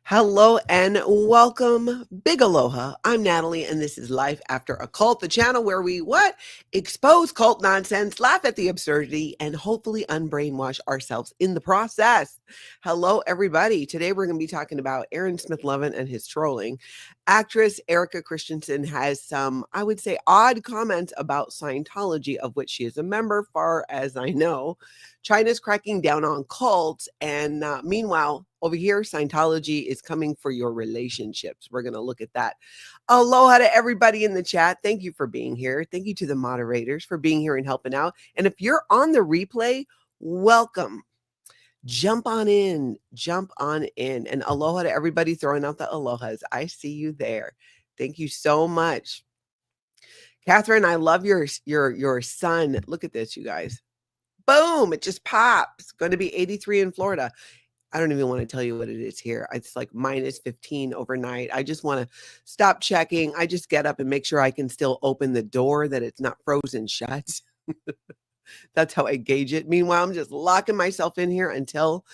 Hello and welcome. Big aloha. I'm Natalie, and this is Life After a Cult, the channel where we what? Expose cult nonsense, laugh at the absurdity, and hopefully unbrainwash ourselves in the process. Hello, everybody. Today we're going to be talking about Aaron Smith-Levin and his trolling. Actress Erika Christensen has some, I would say, odd comments about Scientology, of which she is a member, far as I know. China's cracking down on cults, and meanwhile, over here, Scientology is coming for your relationships. We're going to look at that. Aloha to everybody in the chat. Thank you for being here. Thank you to the moderators for being here and helping out. And if you're on the replay, welcome. Jump on in. Jump on in. And aloha to everybody throwing out the alohas. I see you there. Thank you so much. Catherine, I love your sun. Look at this, you guys. Boom, it just pops. Going to be 83 in Florida. I don't even want to tell you what it is here. It's like minus 15 overnight. I just want to stop checking. I just get up and make sure I can still open the door, that it's not frozen shut. That's how I gauge it. Meanwhile, I'm just locking myself in here until,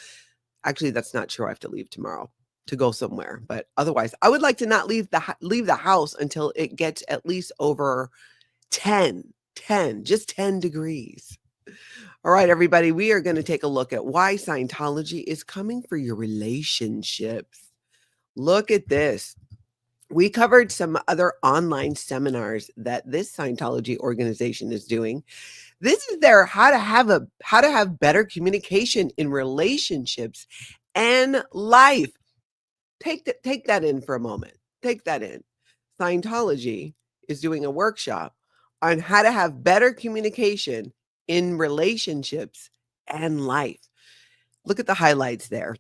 actually, that's not true. I have to leave tomorrow to go somewhere. But otherwise, I would like to not leave the house until it gets at least over 10, just 10 degrees. All right, everybody, we are going to take a look at why Scientology is coming for your relationships. Look at this. We covered some other online seminars that this Scientology organization is doing. This is their how to have better communication in relationships and life. Take that in for a moment. Take that in. Scientology is doing a workshop on how to have better communication in relationships and life. Look at the highlights there.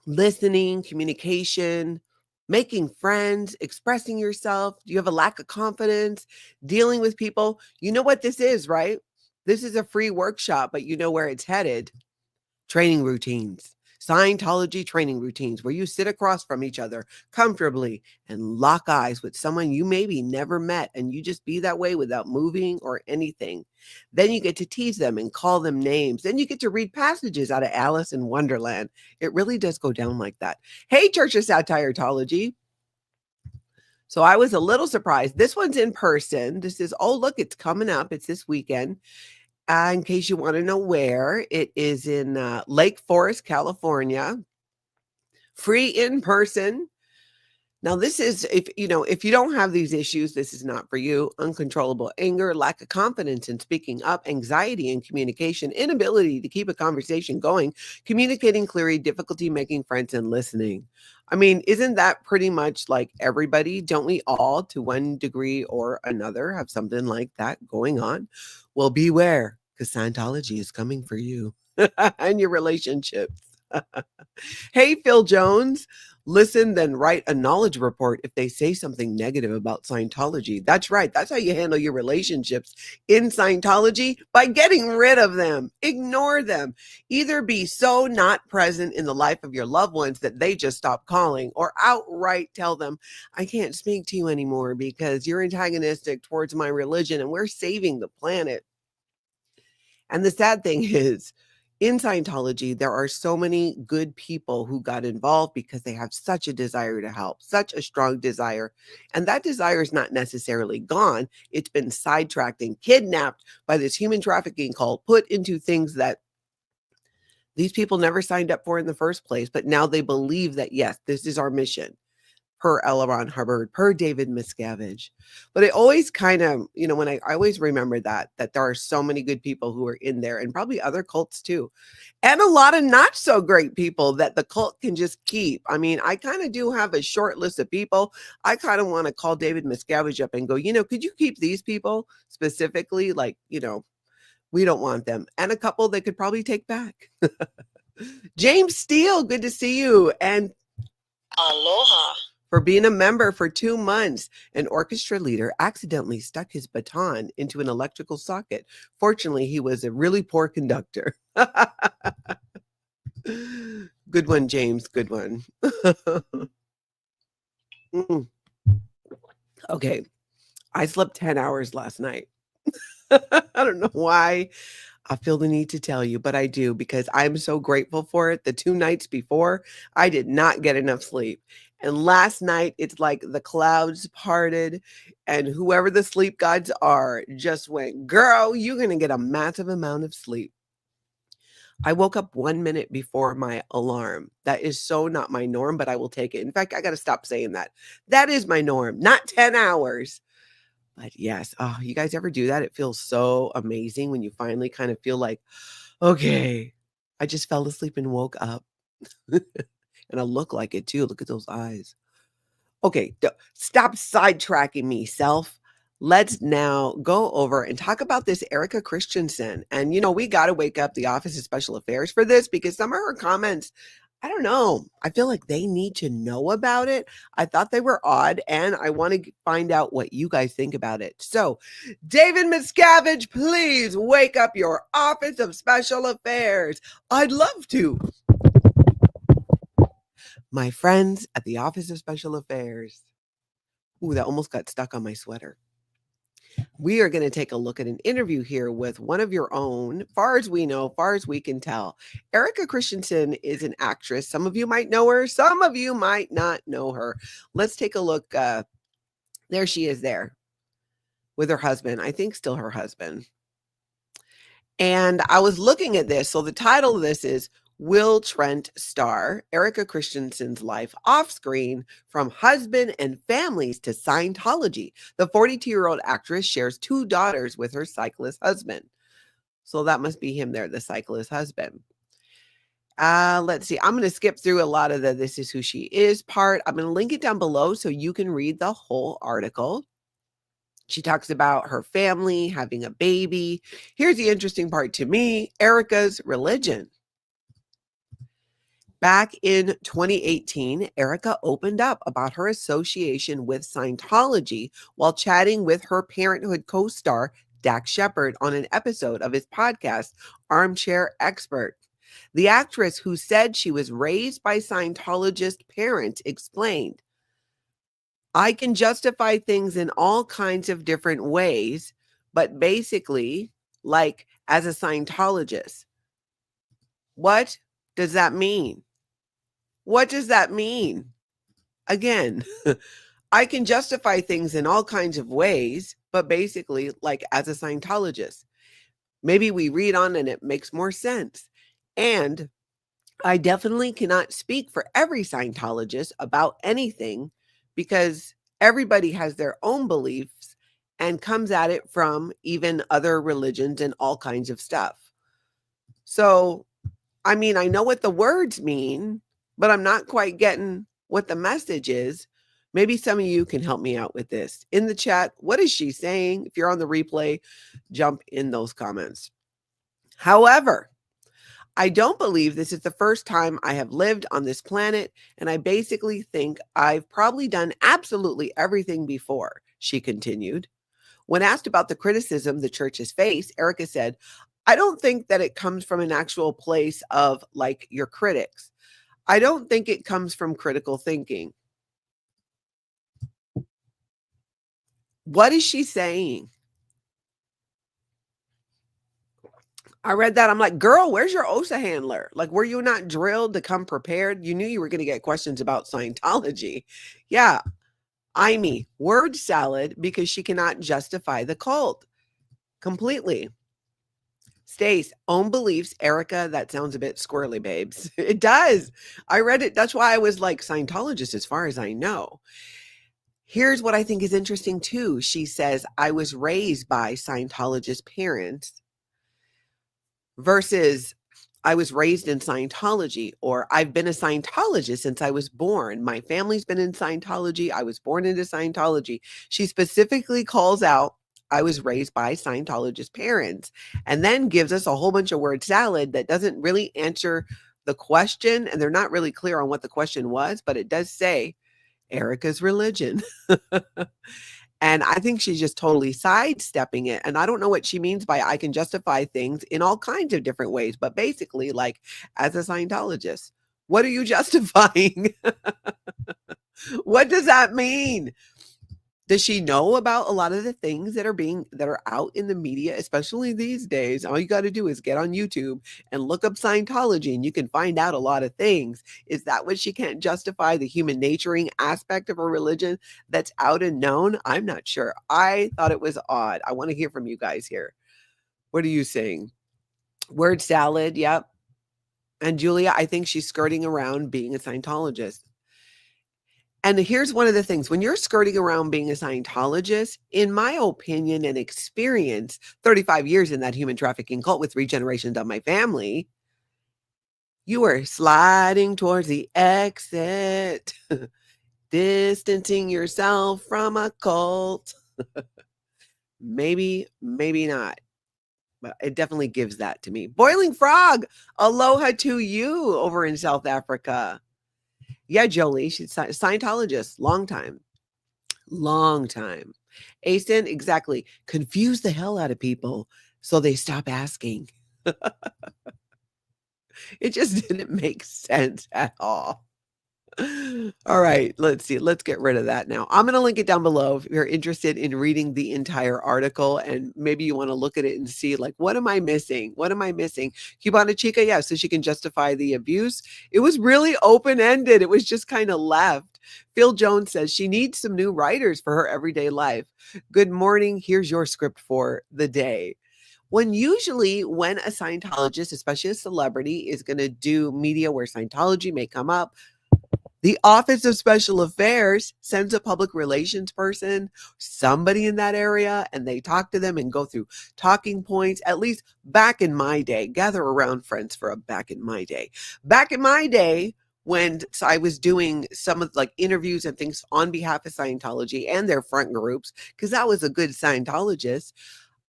Listening, communication, making friends, expressing yourself. Do you have a lack of confidence? Dealing with people? You know what this is, right? This is a free workshop, but you know where it's headed. Training routines. Scientology training routines where you sit across from each other comfortably and lock eyes with someone you maybe never met, and you just be that way without moving or anything. Then you get to tease them and call them names. Then you get to read passages out of Alice in Wonderland. It really does go down like that. Hey, Church of Satiretology. So I was a little surprised. This one's in person. This is, oh, look, it's coming up. It's this weekend. In case you want to know where, it is in Lake Forest, California. Free in person. Now, this is, if you don't have these issues, this is not for you. Uncontrollable anger, lack of confidence in speaking up, anxiety in communication, inability to keep a conversation going, communicating clearly, difficulty making friends, and listening. I mean, isn't that pretty much like everybody? Don't we all, to one degree or another, have something like that going on? Well, beware, because Scientology is coming for you and your relationships. Hey, Phil Jones. Listen, then write a knowledge report if they say something negative about Scientology. That's right. That's how you handle your relationships in Scientology, by getting rid of them. Ignore them. Either be so not present in the life of your loved ones that they just stop calling, or outright tell them, I can't speak to you anymore because you're antagonistic towards my religion and we're saving the planet. And the sad thing is, in Scientology, there are so many good people who got involved because they have such a desire to help, such a strong desire. And that desire is not necessarily gone. It's been sidetracked and kidnapped by this human trafficking cult, put into things that these people never signed up for in the first place. But now they believe that, yes, this is our mission. Per L. Ron Hubbard, per David Miscavige. But it always kind of, when I always remember that there are so many good people who are in there, and probably other cults too. And a lot of not so great people that the cult can just keep. I mean, I kind of do have a short list of people. I kind of want to call David Miscavige up and go, could you keep these people specifically? Like, we don't want them. And a couple they could probably take back. James Steele, good to see you. And aloha. For being a member for 2 months, an orchestra leader accidentally stuck his baton into an electrical socket. Fortunately, he was a really poor conductor. Good one, James. Good one. Okay. I slept 10 hours last night. I don't know why. I feel the need to tell you, but I do because I'm so grateful for it. The 2 nights before, I did not get enough sleep. And last night, it's like the clouds parted and whoever the sleep gods are just went, "Girl, you're gonna get a massive amount of sleep." I woke up 1 minute before my alarm. That is so not my norm, but I will take it. In fact, I gotta stop saying that. That is my norm, not 10 hours. But yes, oh, you guys ever do that? It feels so amazing when you finally kind of feel like, "Okay, I just fell asleep and woke up." And I look like it too. Look at those eyes. Okay, stop sidetracking me, self. Let's now go over and talk about this Erika Christensen. And, we got to wake up the Office of Special Affairs for this because some of her comments, I don't know. I feel like they need to know about it. I thought they were odd, and I want to find out what you guys think about it. So, David Miscavige, please wake up your Office of Special Affairs. I'd love to. My friends at the Office of Special Affairs. Ooh, that almost got stuck on my sweater. We are going to take a look at an interview here with one of your own, far as we know, far as we can tell. Erika Christensen is an actress. Some of you might know her. Some of you might not know her. Let's take a look. There she is there with her husband. I think still her husband. And I was looking at this. So the title of this is Will Trent Star Erika Christensen's Life Off Screen from Husband and Families to Scientology. The 42-year-old actress shares 2 daughters with her cyclist husband. So that must be him there, the cyclist husband. Let's see. I'm going to skip through a lot of the This Is Who She Is part. I'm going to link it down below so you can read the whole article. She talks about her family, having a baby. Here's the interesting part to me, Erika's religion. Back in 2018, Erika opened up about her association with Scientology while chatting with her Parenthood co-star, Dax Shepard, on an episode of his podcast, Armchair Expert. The actress, who said she was raised by Scientologist parents, explained, "I can justify things in all kinds of different ways, but basically, like as a Scientologist." What does that mean? What does that mean? Again, I can justify things in all kinds of ways, but basically, like as a Scientologist. Maybe we read on and it makes more sense. And I definitely cannot speak for every Scientologist about anything because everybody has their own beliefs and comes at it from even other religions and all kinds of stuff. So, I mean, I know what the words mean, but I'm not quite getting what the message is. Maybe some of you can help me out with this. In the chat, what is she saying? If you're on the replay, jump in those comments. However, I don't believe this is the first time I have lived on this planet, and I basically think I've probably done absolutely everything before, she continued. When asked about the criticism the church has faced, Erika said, "I don't think that it comes from an actual place of like your critics. I don't think it comes from critical thinking." What is she saying? I read that. I'm like, girl, where's your OSA handler? Like, were you not drilled to come prepared? You knew you were going to get questions about Scientology. Yeah. Word salad because she cannot justify the cult completely. Stace, own beliefs. Erika, that sounds a bit squirrely, babes. It does. I read it. That's why I was like, Scientologist, as far as I know. Here's what I think is interesting too. She says, I was raised by Scientologist parents versus I was raised in Scientology, or I've been a Scientologist since I was born. My family's been in Scientology. I was born into Scientology. She specifically calls out, I was raised by Scientologist parents, and then gives us a whole bunch of word salad that doesn't really answer the question. And they're not really clear on what the question was, but it does say Erika's religion. And I think she's just totally sidestepping it. And I don't know what she means by I can justify things in all kinds of different ways, but basically, like as a Scientologist, what are you justifying? What does that mean? Does she know about a lot of the things that are out in the media, especially these days? All you got to do is get on YouTube and look up Scientology and you can find out a lot of things. Is that what she can't justify the human naturing aspect of her religion that's out and known? I'm not sure. I thought it was odd. I want to hear from you guys here. What are you saying? Word salad, yep. And Julia, I think she's skirting around being a Scientologist. And here's one of the things, when you're skirting around being a Scientologist, in my opinion and experience, 35 years in that human trafficking cult with 3 generations of my family, you are sliding towards the exit, distancing yourself from a cult. Maybe, maybe not. But it definitely gives that to me. Boiling Frog, aloha to you over in South Africa. Yeah, Jolie, she's a Scientologist, long time. Long time. ASIN, exactly. Confuse the hell out of people so they stop asking. It just didn't make sense at all. All right, let's see. Let's get rid of that now. I'm going to link it down below if you're interested in reading the entire article and maybe you want to look at it and see, like, what am I missing? What am I missing? Cubana Chica, yeah, so she can justify the abuse. It was really open-ended. It was just kind of left. Phil Jones says she needs some new writers for her everyday life. Good morning. Here's your script for the day. When a Scientologist, especially a celebrity, is going to do media where Scientology may come up, the Office of Special Affairs sends a public relations person, somebody in that area, and they talk to them and go through talking points. At least back in my day, gather around, friends, for a back in my day. Back in my day, when I was doing some of like interviews and things on behalf of Scientology and their front groups, because I was a good Scientologist,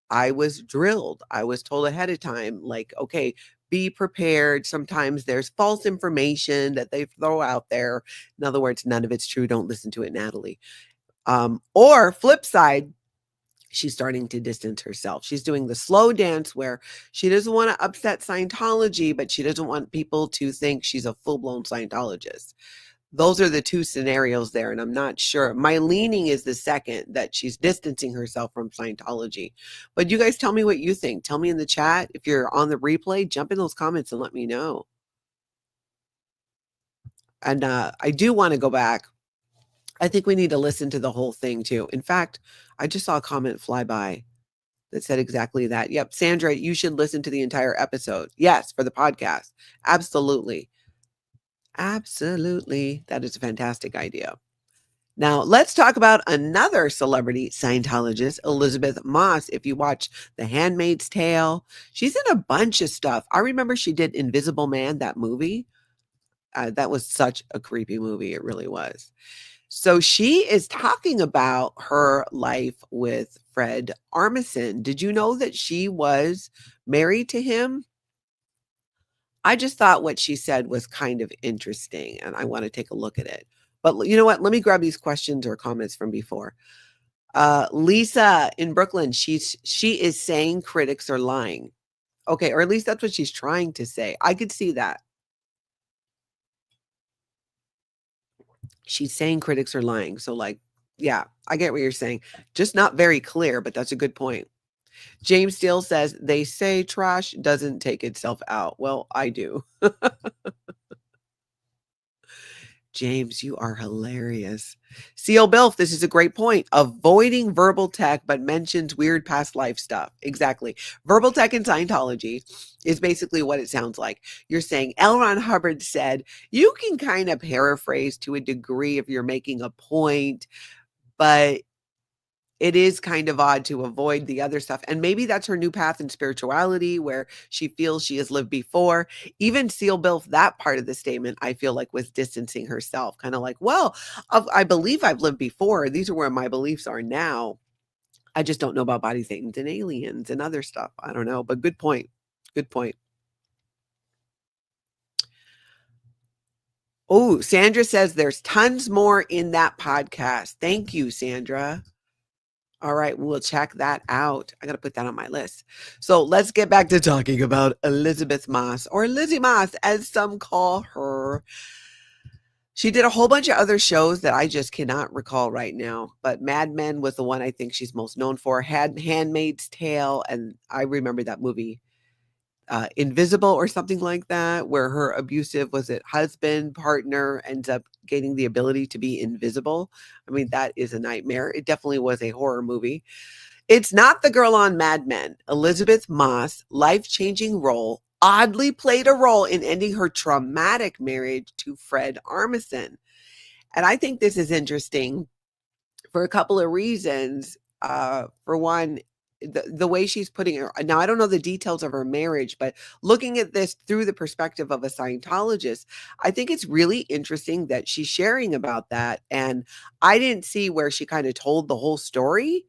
I was drilled. I was told ahead of time, like, okay, be prepared. Sometimes there's false information that they throw out there. In other words, none of it's true. Don't listen to it, Natalie. Or flip side, she's starting to distance herself. She's doing the slow dance where she doesn't want to upset Scientology, but she doesn't want people to think she's a full-blown Scientologist. Those are the 2 scenarios there, and I'm not sure. My leaning is the second, that she's distancing herself from Scientology. But you guys tell me what you think. Tell me in the chat. If you're on the replay, jump in those comments and let me know. And I do want to go back. I think we need to listen to the whole thing too. In fact, I just saw a comment fly by that said exactly that. Yep, Sandra, you should listen to the entire episode. Yes, for the podcast. Absolutely. Absolutely. That is a fantastic idea. Now, let's talk about another celebrity Scientologist, Elizabeth Moss. If you watch The Handmaid's Tale, she's in a bunch of stuff. I remember she did Invisible Man, that movie. That was such a creepy movie. It really was. So she is talking about her life with Fred Armisen. Did you know that she was married to him? I just thought what she said was kind of interesting, and I want to take a look at it. But you know what? Let me grab these questions or comments from before. Lisa in Brooklyn, she is saying critics are lying. Okay, or at least that's what she's trying to say. I could see that. She's saying critics are lying. So, like, yeah, I get what you're saying. Just not very clear, but that's a good point. James Steele says, they say trash doesn't take itself out. Well, I do. James, you are hilarious. C.O. Bilf, this is a great point. Avoiding verbal tech, but mentions weird past life stuff. Exactly. Verbal tech in Scientology is basically what it sounds like. You're saying L. Ron Hubbard said, you can kind of paraphrase to a degree if you're making a point, but it is kind of odd to avoid the other stuff. And maybe that's her new path in spirituality where she feels she has lived before. Even Seal Bilf, that part of the statement, I feel like was distancing herself, kind of like, well, I believe I've lived before. These are where my beliefs are now. I just don't know about body thetans and aliens and other stuff. I don't know, but good point. Good point. Oh, Sandra says there's tons more in that podcast. Thank you, Sandra. All right, we'll check that out. I got to put that on my list. So let's get back to talking about Elizabeth Moss, or Lizzie Moss, as some call her. She did a whole bunch of other shows that I just cannot recall right now, but Mad Men was the one I think she's most known for. Had Handmaid's Tale, and I remember that movie, Invisible or something like that, where her abusive, was it husband, partner, ends up gaining the ability to be invisible. I mean, that is a nightmare. It definitely was a horror movie. It's not the girl on Mad Men. Elizabeth Moss, life-changing role, oddly played a role in ending her traumatic marriage to Fred Armisen. And I think this is interesting for a couple of reasons. For one, the way she's putting it now, I don't know the details of her marriage, but looking at this through the perspective of a Scientologist, I think it's really interesting that she's sharing about that. And I didn't see where she kind of told the whole story,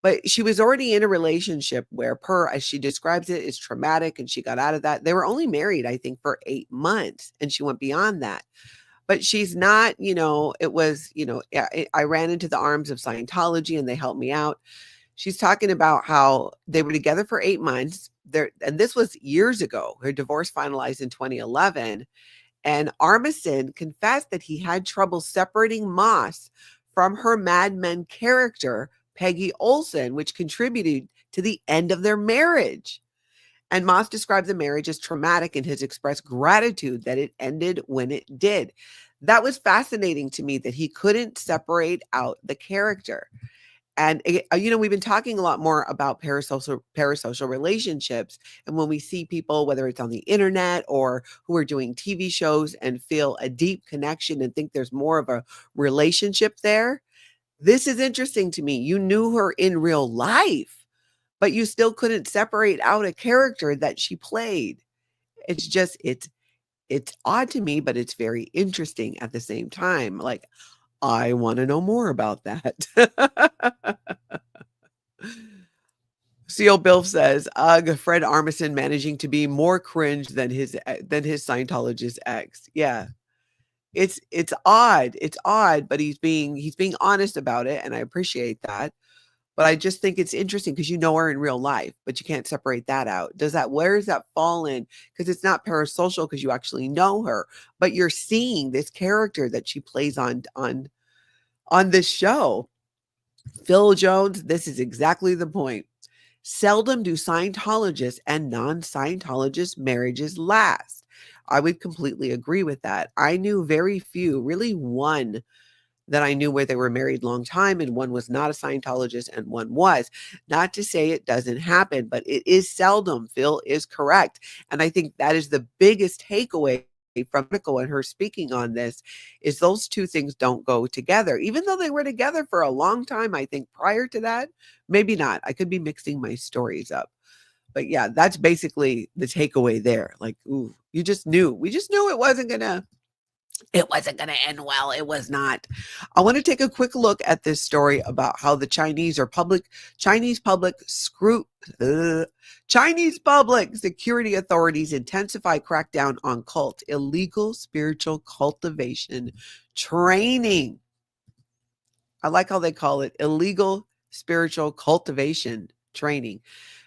but she was already in a relationship where, per as she describes it, is traumatic, and she got out of that. They were only married, I think, for 8 months, and she went beyond that. But she's not, it was, I ran into the arms of Scientology and they helped me out. She's talking about how they were together for 8 months. There, and this was years ago. Her divorce finalized in 2011. And Armisen confessed that he had trouble separating Moss from her Mad Men character, Peggy Olson, which contributed to the end of their marriage. And Moss described the marriage as traumatic and has expressed gratitude that it ended when it did. That was fascinating to me, that he couldn't separate out the character. And, we've been talking a lot more about parasocial relationships. And when we see people, whether it's on the internet or who are doing TV shows, and feel a deep connection and think there's more of a relationship there, this is interesting to me. You knew her in real life, but you still couldn't separate out a character that she played. It's just, it's odd to me, but it's very interesting at the same time. Like, I want to know more about that. Seal Bill says, "Ugh, Fred Armisen managing to be more cringe than his Scientologist ex." Yeah, it's odd. It's odd, but he's being honest about it, and I appreciate that. But I just think it's interesting because you know her in real life, but you can't separate that out. Where does that fall in? Because it's not parasocial because you actually know her, but you're seeing this character that she plays on this show. Phil Jones, this is exactly the point. Seldom do Scientologists and non-Scientologist marriages last. I would completely agree with that. I knew very few, really one that I knew, where they were married long time, and one was not a Scientologist and one was. Not to say it doesn't happen, but it is seldom. Phil is correct. And I think that is the biggest takeaway from Nicole and her speaking on this, is those two things don't go together, even though they were together for a long time. I think prior to that, maybe not. I could be mixing my stories up. But yeah, that's basically the takeaway there. Like, ooh, we just knew it wasn't going to end well. It was not. I want to take a quick look at this story about how the Chinese public security authorities intensify crackdown on illegal spiritual cultivation training. I like how they call it illegal spiritual cultivation training.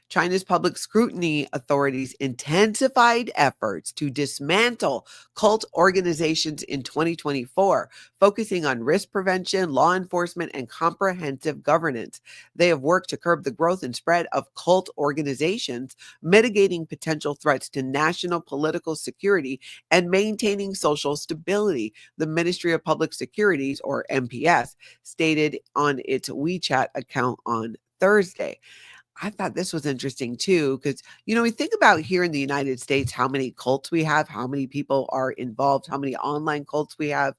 China's public scrutiny authorities intensified efforts to dismantle cult organizations in 2024, focusing on risk prevention, law enforcement, and comprehensive governance. They have worked to curb the growth and spread of cult organizations, mitigating potential threats to national political security, and maintaining social stability, the Ministry of Public Securities, or MPS, stated on its WeChat account on Thursday. I thought this was interesting too, because, we think about here in the United States how many cults we have, how many people are involved, how many online cults we have.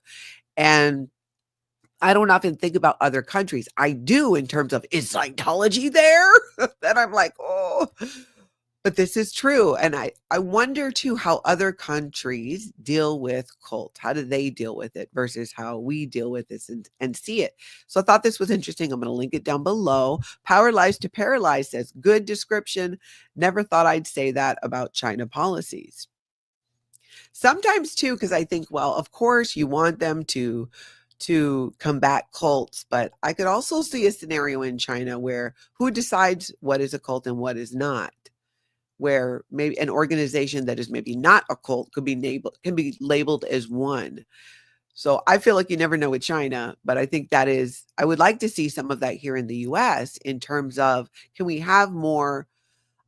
And I don't often think about other countries. I do, in terms of, is Scientology there? Then I'm like, oh, but this is true. And I wonder too how other countries deal with cults. How do they deal with it versus how we deal with this and see it? So I thought this was interesting. I'm going to link it down below. Power Lies to Paralyze says, good description. Never thought I'd say that about China policies. Sometimes too, because I think, well, of course you want them to combat cults, but I could also see a scenario in China where who decides what is a cult and what is not, where maybe an organization that is maybe not a cult can be labeled as one. So I feel like you never know with China, but I think that is, I would like to see some of that here in the US in terms of, can we have more,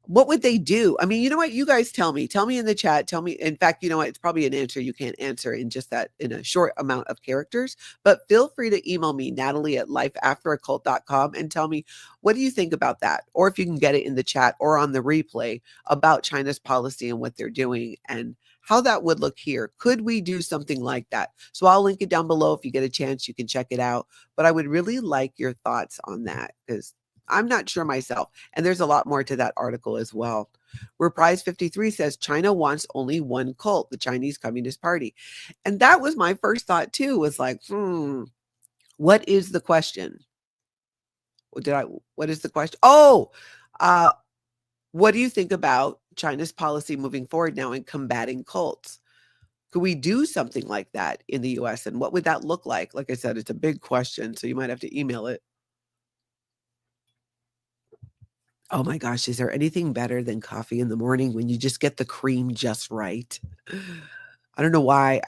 what would they do? I mean, you know what? You guys tell me. Tell me in the chat. Tell me. In fact, you know what? It's probably an answer you can't answer in just that, in a short amount of characters. But feel free to email me, Natalie at lifeafteraccult.com, and tell me, what do you think about that? Or if you can get it in the chat or on the replay about China's policy and what they're doing and how that would look here. Could we do something like that? So I'll link it down below. If you get a chance, you can check it out. But I would really like your thoughts on that, because I'm not sure myself. And there's a lot more to that article as well. Reprise 53 says China wants only one cult, the Chinese Communist Party. And that was my first thought too, was like, what is the question? What is the question? Oh, what do you think about China's policy moving forward now in combating cults? Could we do something like that in the US? And what would that look like? Like I said, it's a big question, so you might have to email it. Oh my gosh, is there anything better than coffee in the morning when you just get the cream just right? I don't know why.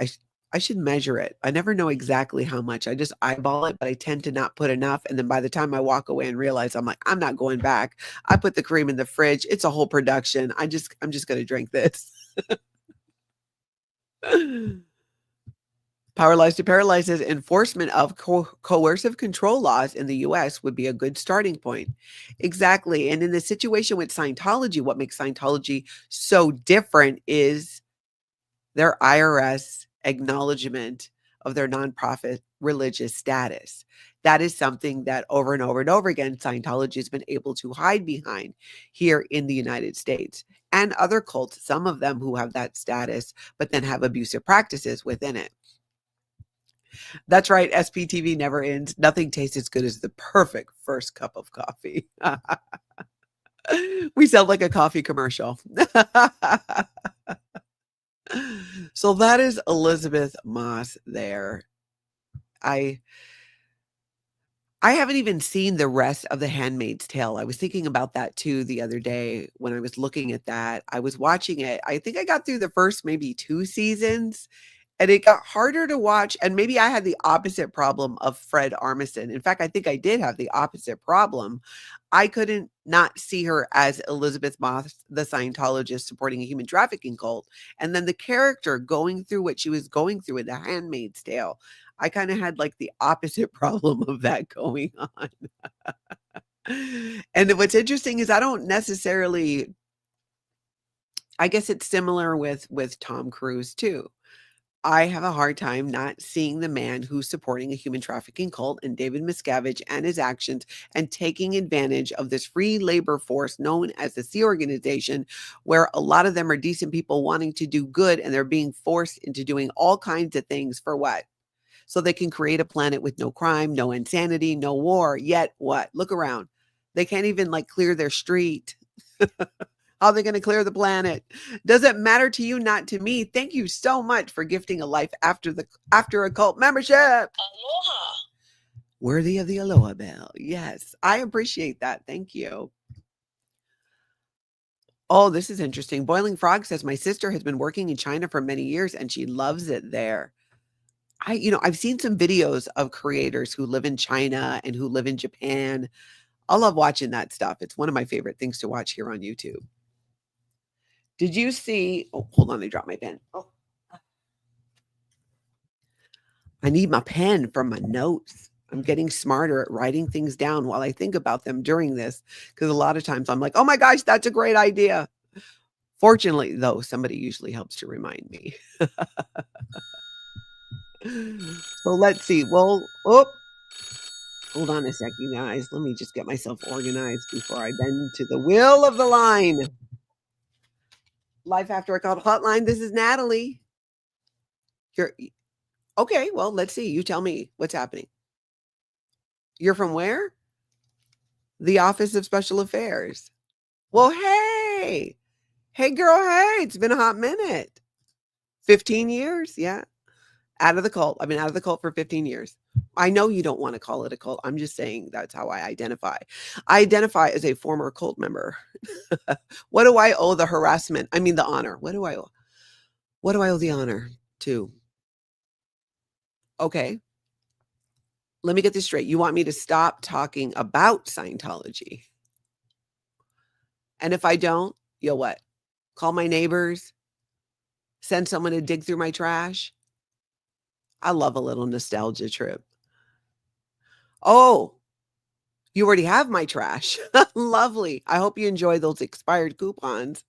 I should measure it. I never know exactly how much. I just eyeball it, but I tend to not put enough. And then by the time I walk away and realize, I'm like, I'm not going back. I put the cream in the fridge. It's a whole production. I'm just going to drink this. Paralyzed to Paralyze says enforcement of coercive control laws in the US would be a good starting point. Exactly. And in the situation with Scientology, what makes Scientology so different is their IRS acknowledgement of their nonprofit religious status. That is something that over and over and over again, Scientology has been able to hide behind here in the United States, and other cults, some of them who have that status, but then have abusive practices within it. That's right. SPTV never ends. Nothing tastes as good as the perfect first cup of coffee. We sound like a coffee commercial. So that is Elizabeth Moss there. I haven't even seen the rest of The Handmaid's Tale. I was thinking about that too the other day when I was looking at that. I was watching it. I think I got through the first maybe 2 seasons, and it got harder to watch, and maybe I had the opposite problem of Fred Armisen. In fact, I think I did have the opposite problem. I couldn't not see her as Elizabeth Moss, the Scientologist supporting a human trafficking cult, and then the character going through what she was going through in The Handmaid's Tale. I kind of had like the opposite problem of that going on. And what's interesting is I don't necessarily, I guess it's similar with Tom Cruise too. I have a hard time not seeing the man who's supporting a human trafficking cult and David Miscavige and his actions and taking advantage of this free labor force known as the Sea Organization, where a lot of them are decent people wanting to do good, and they're being forced into doing all kinds of things for what? So they can create a planet with no crime, no insanity, no war. Yet what? Look around. They can't even like clear their street. How are they going to clear the planet? Does it matter to you? Not to me. Thank you so much for gifting a life after a cult membership. Aloha. Worthy of the Aloha Bell. Yes, I appreciate that. Thank you. Oh, this is interesting. Boiling Frog says my sister has been working in China for many years and she loves it there. I've seen some videos of creators who live in China and who live in Japan. I love watching that stuff. It's one of my favorite things to watch here on YouTube. Did you see? Oh, hold on. I dropped my pen. Oh, I need my pen for my notes. I'm getting smarter at writing things down while I think about them during this, because a lot of times I'm like, oh my gosh, that's a great idea. Fortunately, though, somebody usually helps to remind me. So let's see. Well, hold on a sec, you guys. Let me just get myself organized before I bend to the wheel of the line. Life After a Cult Hotline. This is Natalie. You're okay. Well, let's see. You tell me what's happening. You're from where? The Office of Special Affairs. Well, hey. Hey, girl. Hey, it's been a hot minute. 15 years. Yeah. Out of the cult. I've been out of the cult for 15 years. I know you don't want to call it a cult. I'm just saying that's how I identify. I identify as a former cult member. What do I owe the harassment? I mean, the honor. What do I owe? What do I owe the honor to? Okay. Let me get this straight. You want me to stop talking about Scientology? And if I don't, you'll what? Call my neighbors? Send someone to dig through my trash? I love a little nostalgia trip. Oh, you already have my trash. Lovely. I hope you enjoy those expired coupons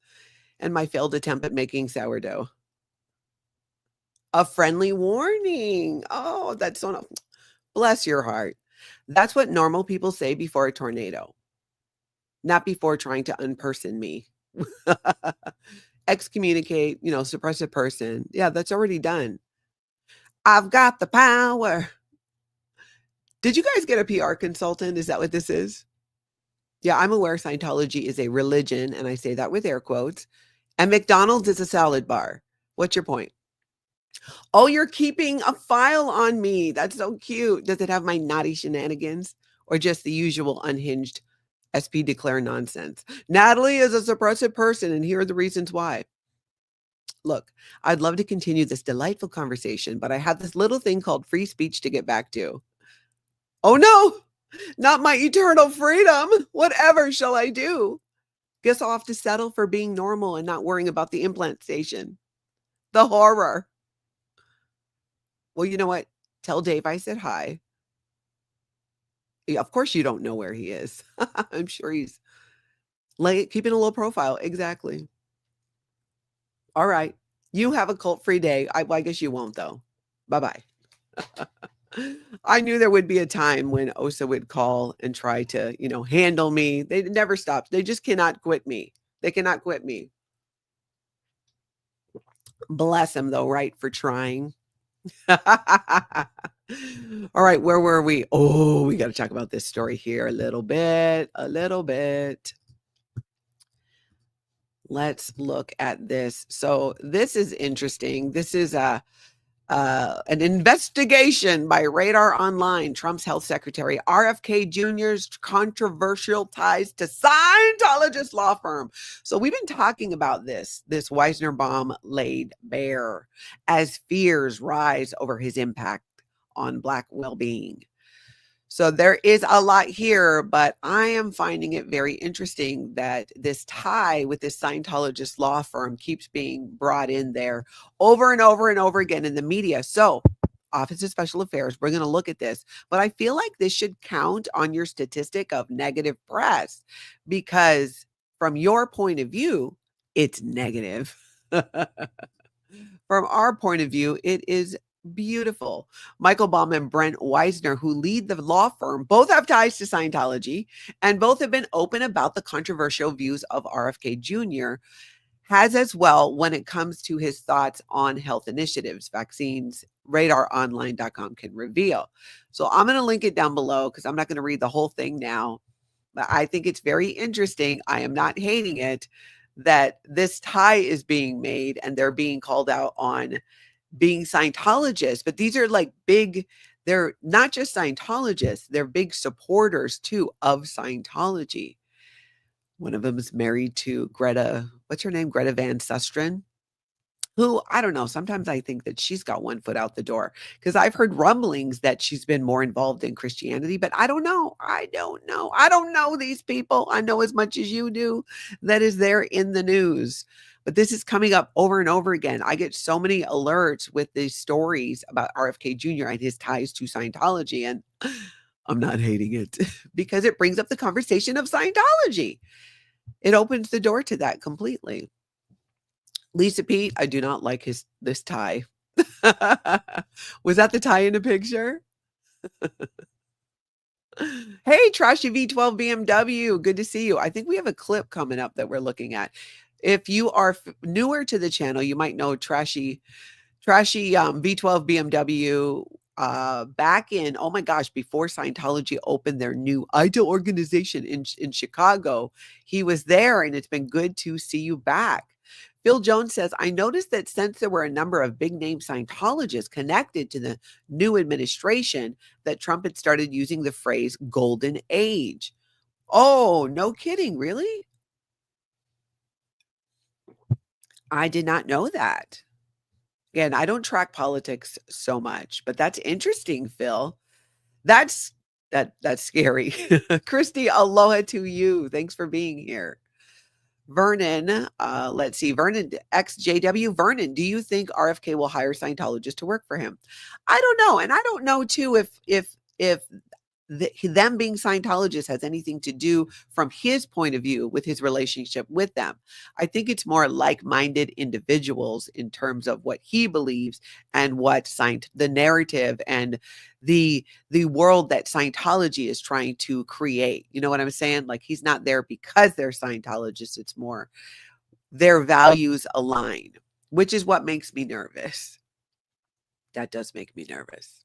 and my failed attempt at making sourdough. A friendly warning. Oh, that's so bless your heart. That's what normal people say before a tornado, not before trying to unperson me. Excommunicate, suppress a person. Yeah, that's already done. I've got the power. Did you guys get a PR consultant? Is that what this is? Yeah, I'm aware Scientology is a religion, and I say that with air quotes. And McDonald's is a salad bar. What's your point? Oh, you're keeping a file on me. That's so cute. Does it have my naughty shenanigans or just the usual unhinged SP declare nonsense? Natalie is a suppressive person, and here are the reasons why. Look, I'd love to continue this delightful conversation, but I have this little thing called free speech to get back to. Oh no, not my eternal freedom. Whatever shall I do? Guess I'll have to settle for being normal and not worrying about the implant station. The horror. Well, you know what? Tell Dave I said hi. Yeah, of course you don't know where he is. I'm sure he's keeping a low profile. Exactly. All right. You have a cult-free day. Well, I guess you won't, though. Bye-bye. I knew there would be a time when Osa would call and try to, handle me. They never stop. They just cannot quit me. They cannot quit me. Bless them, though, right, for trying. All right, where were we? Oh, we got to talk about this story here a little bit. Let's look at this. So this is interesting. This is an investigation by Radar Online, Trump's health secretary, RFK Jr.'s controversial ties to Scientologist law firm. So we've been talking about this Wisner bomb laid bare as fears rise over his impact on Black well-being. So there is a lot here, but I am finding it very interesting that this tie with this Scientologist law firm keeps being brought in there over and over and over again in the media. So Office of Special Affairs, we're going to look at this, but I feel like this should count on your statistic of negative press because from your point of view, it's negative. From our point of view, it is beautiful. Michael Baum and Brent Wisner, who lead the law firm, both have ties to Scientology and both have been open about the controversial views of RFK Jr., has as well when it comes to his thoughts on health initiatives, vaccines, radaronline.com can reveal. So I'm going to link it down below because I'm not going to read the whole thing now. But I think it's very interesting. I am not hating it that this tie is being made and they're being called out on being Scientologists, but these are like big, they're not just Scientologists, they're big supporters too of Scientology. One of them is married to Greta, what's her name? Greta Van Susteren, who I don't know. Sometimes I think that she's got one foot out the door because I've heard rumblings that she's been more involved in Christianity, but I don't know. I don't know these people. I know as much as you do that is there in the news. But this is coming up over and over again. I get so many alerts with these stories about RFK Jr. and his ties to Scientology, and I'm not hating it because it brings up the conversation of Scientology. It opens the door to that completely. Lisa Pete, I do not like this tie. Was that the tie in the picture? Hey, Trashy V12 BMW, good to see you. I think we have a clip coming up that we're looking at. If you are newer to the channel, you might know Trashy V12 BMW back in, oh my gosh, before Scientology opened their new idol organization in Chicago. He was there, and it's been good to see you back. Phil Jones says, I noticed that since there were a number of big name Scientologists connected to the new administration, that Trump had started using the phrase golden age. Oh, no kidding. Really? I did not know that. Again, I don't track politics so much, but that's interesting, Phil. That's that's scary. Christy, aloha to you. Thanks for being here. Vernon, let's see, Vernon XJW. Vernon, do you think RFK will hire Scientologists to work for him? I don't know, and I don't know too if them being Scientologists has anything to do from his point of view with his relationship with them. I think it's more like-minded individuals in terms of what he believes and what the narrative and the world that Scientology is trying to create. You know what I'm saying? Like he's not there because they're Scientologists. It's more their values align, which is what makes me nervous. That does make me nervous.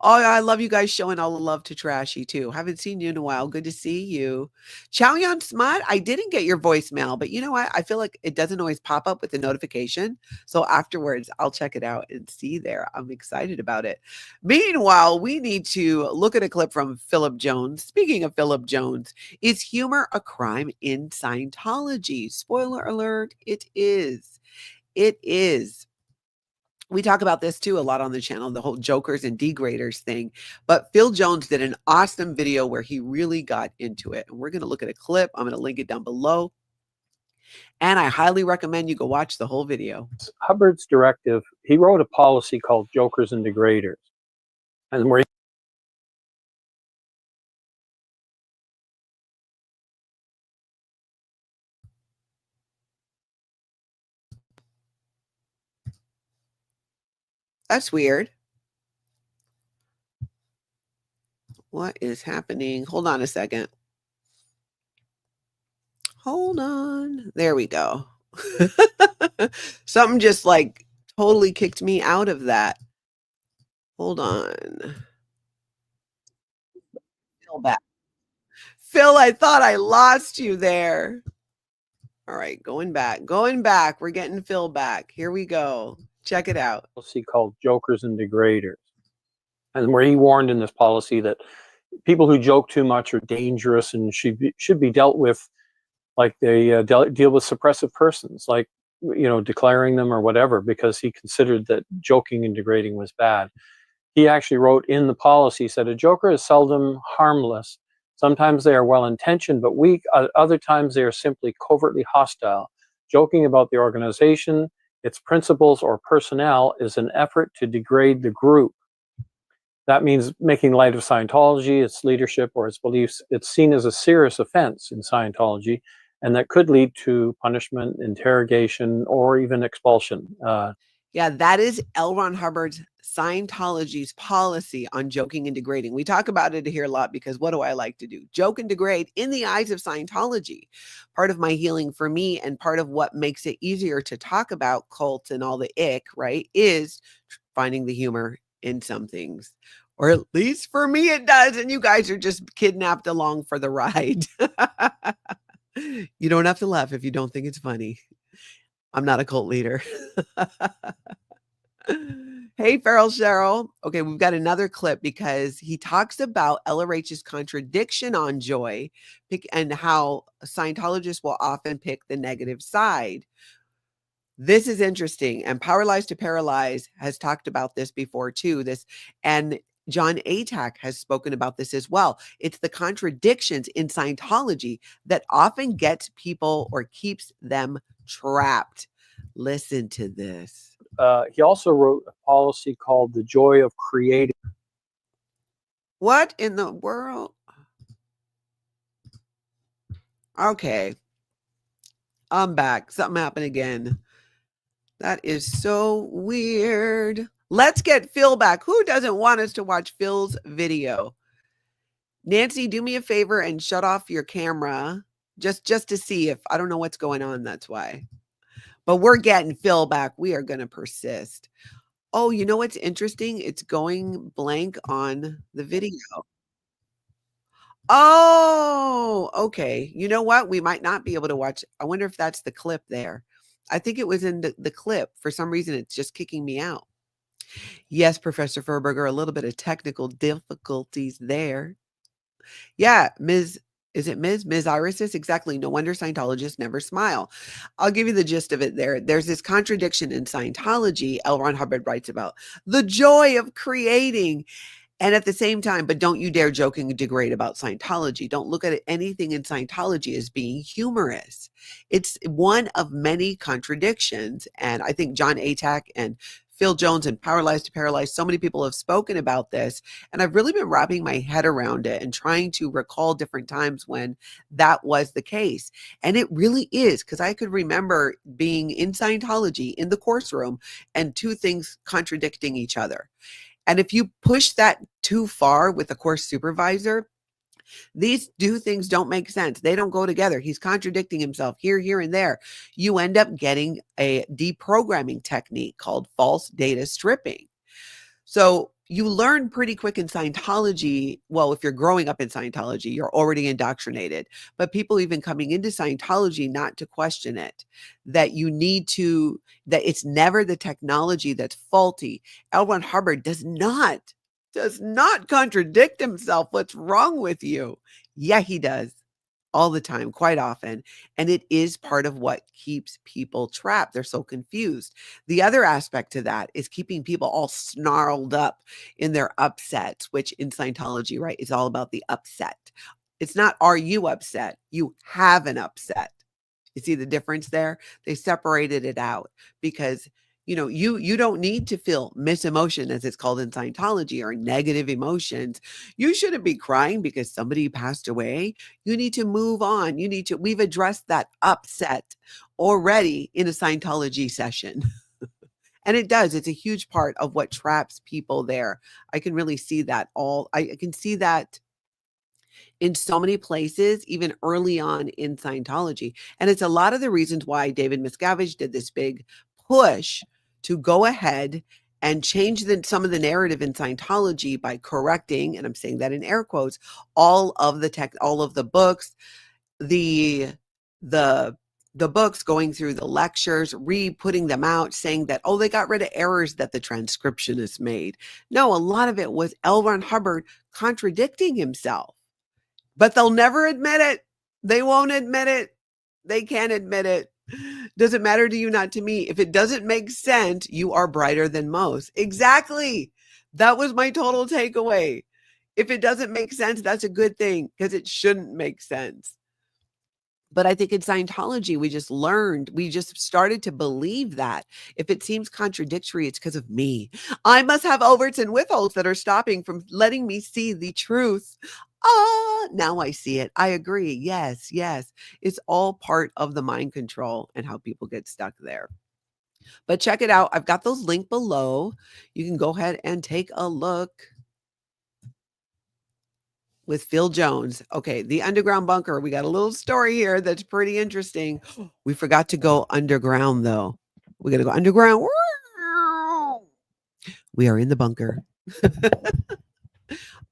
Oh, I love you guys showing all the love to Trashy too. Haven't seen you in a while. Good to see you. Chow Yun Smut, I didn't get your voicemail, but you know what? I feel like it doesn't always pop up with the notification. So afterwards, I'll check it out and see there. I'm excited about it. Meanwhile, we need to look at a clip from Philip Jones. Speaking of Philip Jones, is humor a crime in Scientology? Spoiler alert, it is. It is. We talk about this too a lot on the channel, the whole jokers and degraders thing. But Phil Jones did an awesome video where he really got into it. And we're going to look at a clip. I'm going to link it down below. And I highly recommend you go watch the whole video. Hubbard's directive, he wrote a policy called Jokers and Degraders. And where That's weird. What is happening? Hold on a second. Hold on. There we go. Something just like totally kicked me out of that. Hold on. Phil back. Phil, I thought I lost you there. All right, going back. We're getting Phil back. Here we go. Check it out. policy called Jokers and Degraders. And where he warned in this policy that people who joke too much are dangerous and should be dealt with like they deal with suppressive persons, like, you know, declaring them or whatever, because he considered that joking and degrading was bad. He actually wrote in the policy, said, a joker is seldom harmless. Sometimes they are well-intentioned but weak. Other times they are simply covertly hostile. Joking about the organization, its principles, or personnel is an effort to degrade the group. That means making light of Scientology, its leadership, or its beliefs. It's seen as a serious offense in Scientology, and that could lead to punishment, interrogation, or even expulsion. Yeah, that is L. Ron Hubbard's Scientology's policy on joking and degrading. We talk about it here a lot because what do I like to do? Joke and degrade in the eyes of Scientology. Part of my healing for me and part of what makes it easier to talk about cults and all the ick, right, is finding the humor in some things. Or at least for me it does. And you guys are just kidnapped along for the ride. You don't have to laugh if you don't think it's funny. I'm not a cult leader. Hey, Feral Cheryl. Okay, we've got another clip because he talks about LRH's contradiction on joy and how Scientologists will often pick the negative side. This is interesting. And Power Lies to Paralyze has talked about this before too. And John Atack has spoken about this as well. It's the contradictions in Scientology that often gets people or keeps them trapped. Listen to this. He also wrote a policy called the Joy of Creating. What in the world? Okay. I'm back. Something happened again. That is so weird. Let's get Phil back. Who doesn't want us to watch Phil's video? Nancy, do me a favor and shut off your camera just to see if I don't know what's going on. That's why. But we're getting Phil back. We are going to persist. Oh, you know what's interesting? It's going blank on the video. Oh, okay. You know what? We might not be able to watch. I wonder if that's the clip there. I think it was in the clip. For some reason, it's just kicking me out. Yes, Professor Furberger, a little bit of technical difficulties there. Yeah, Ms. Is it Ms. Irises? Exactly. No wonder Scientologists never smile. I'll give you the gist of it there. There's this contradiction in Scientology. L. Ron Hubbard writes about the joy of creating. And at the same time, but don't you dare joking and degrade about Scientology. Don't look at anything in Scientology as being humorous. It's one of many contradictions. And I think John Atack and Phil Jones and Powerless to Paralyze, so many people have spoken about this. And I've really been wrapping my head around it and trying to recall different times when that was the case. And it really is, because I could remember being in Scientology in the course room and two things contradicting each other. And if you push that too far with the course supervisor, these two things don't make sense. They don't go together. He's contradicting himself here, and there. You end up getting a deprogramming technique called false data stripping. So you learn pretty quick in Scientology. Well, if you're growing up in Scientology, you're already indoctrinated. But people even coming into Scientology not to question it, that you need to, that it's never the technology that's faulty. L. Ron Hubbard does not contradict himself. What's wrong with you? Yeah, he does. All the time, quite often. And it is part of what keeps people trapped. They're so confused. The other aspect to that is keeping people all snarled up in their upsets, which in Scientology, right, is all about the upset. It's not, are you upset? You have an upset. You see the difference there? They separated it out because you don't need to feel misemotion, as it's called in Scientology, or negative emotions. You shouldn't be crying because somebody passed away. You need to move on. We've addressed that upset already in a Scientology session. And it does. It's a huge part of what traps people there. I can really see that I can see that in so many places, even early on in Scientology. And it's a lot of the reasons why David Miscavige did this big push to go ahead and change some of the narrative in Scientology by correcting, and I'm saying that in air quotes, all of the books, the books, going through the lectures, putting them out, saying that, they got rid of errors that the transcriptionist made. No, a lot of it was L. Ron Hubbard contradicting himself. But they'll never admit it. They won't admit it. They can't admit it. Does it matter to you? Not to me. If it doesn't make sense, you are brighter than most. Exactly. That was my total takeaway. If it doesn't make sense, that's a good thing, because it shouldn't make sense. But I think in Scientology, we just started to believe that if it seems contradictory, it's because of me. I must have overts and withholds that are stopping from letting me see the truth. Now I see it. I agree. Yes. It's all part of the mind control and how people get stuck there. But check it out. I've got those linked below. You can go ahead and take a look. With Phil Jones. Okay, the underground bunker. We got a little story here that's pretty interesting. We forgot to go underground, though. We got to go underground. We are in the bunker.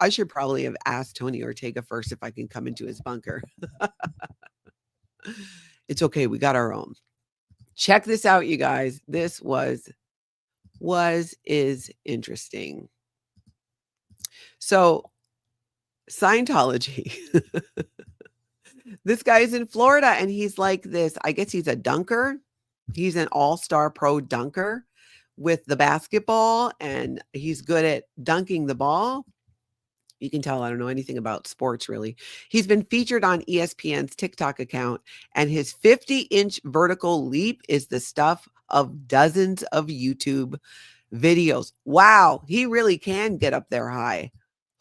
I should probably have asked Tony Ortega first if I can come into his bunker. It's okay. We got our own. Check this out, you guys. This is interesting. So, Scientology. This guy is in Florida and he's like this. I guess he's a dunker. He's an all-star pro dunker with the basketball, and he's good at dunking the ball. You can tell I don't know anything about sports, really. He's been featured on ESPN's TikTok account, and his 50-inch vertical leap is the stuff of dozens of YouTube videos. Wow, he really can get up there high.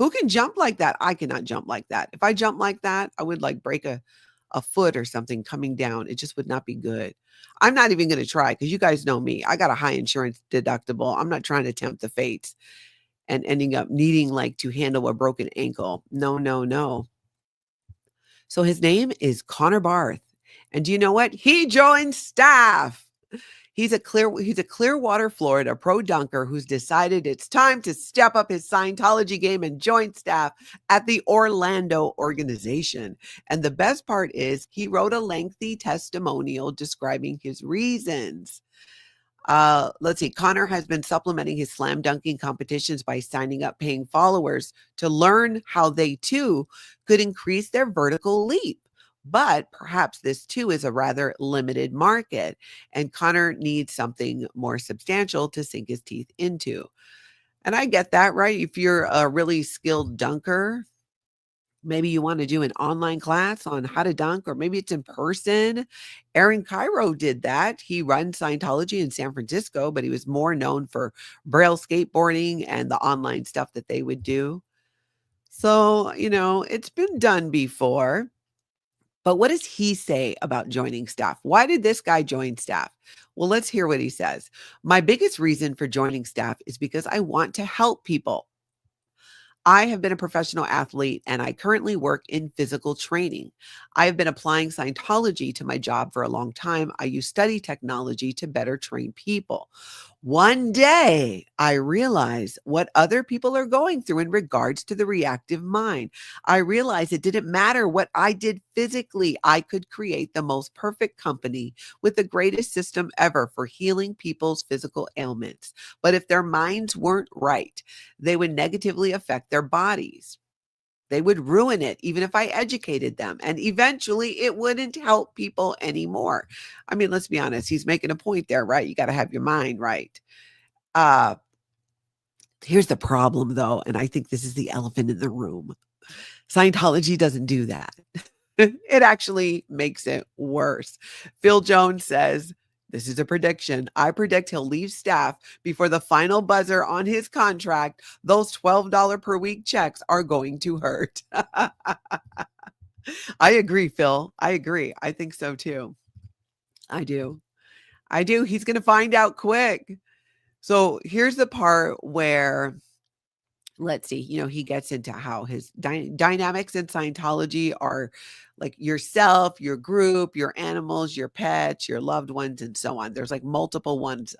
Who can jump like that? I cannot jump like that. If I jump like that, I would break a foot or something coming down. It just would not be good. I'm not even going to try, because you guys know me. I got a high insurance deductible. I'm not trying to tempt the fates and ending up needing to handle a broken ankle. No. So his name is Connor Barth. And do you know what? He joined staff. He's a Clearwater, Florida pro dunker who's decided it's time to step up his Scientology game and join staff at the Orlando organization. And the best part is he wrote a lengthy testimonial describing his reasons. Let's see. Connor has been supplementing his slam dunking competitions by signing up paying followers to learn how they too could increase their vertical leap. But perhaps this too is a rather limited market, and Connor needs something more substantial to sink his teeth into. And I get that, right? If you're a really skilled dunker, maybe you want to do an online class on how to dunk, or maybe it's in person. Aaron Cairo did that. He runs Scientology in San Francisco, but he was more known for Braille skateboarding and the online stuff that they would do. So, it's been done before. But what does he say about joining staff? Why did this guy join staff? Well, let's hear what he says. My biggest reason for joining staff is because I want to help people. I have been a professional athlete and I currently work in physical training. I have been applying Scientology to my job for a long time. I use study technology to better train people. One day, I realized what other people are going through in regards to the reactive mind. I realized it didn't matter what I did physically. I could create the most perfect company with the greatest system ever for healing people's physical ailments. But if their minds weren't right, they would negatively affect their bodies. They would ruin it, even if I educated them. And eventually it wouldn't help people anymore. I mean, let's be honest. He's making a point there, right? You got to have your mind right. Uh, Here's the problem, though. And I think this is the elephant in the room. Scientology doesn't do that. It actually makes it worse. Phil Jones says, this is a prediction. I predict he'll leave staff before the final buzzer on his contract. Those $12 per week checks are going to hurt. I agree, Phil. I agree. I think so too. I do. He's going to find out quick. So here's the part where, let's see, he gets into how his dynamics in Scientology are like yourself, your group, your animals, your pets, your loved ones, and so on. There's like multiple ones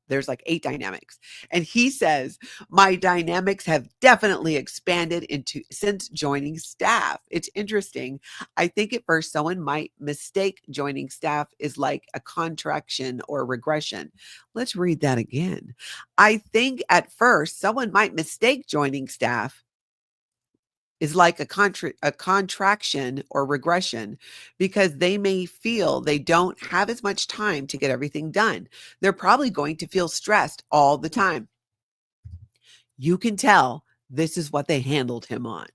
there's like 8 dynamics. And he says, my dynamics have definitely expanded since joining staff. It's interesting. I think at first someone might mistake joining staff is like a contraction or regression. Let's read that again. I think at first someone might mistake joining staff is like a contraction or regression because they may feel they don't have as much time to get everything done. They're probably going to feel stressed all the time. You can tell this is what they handled him on.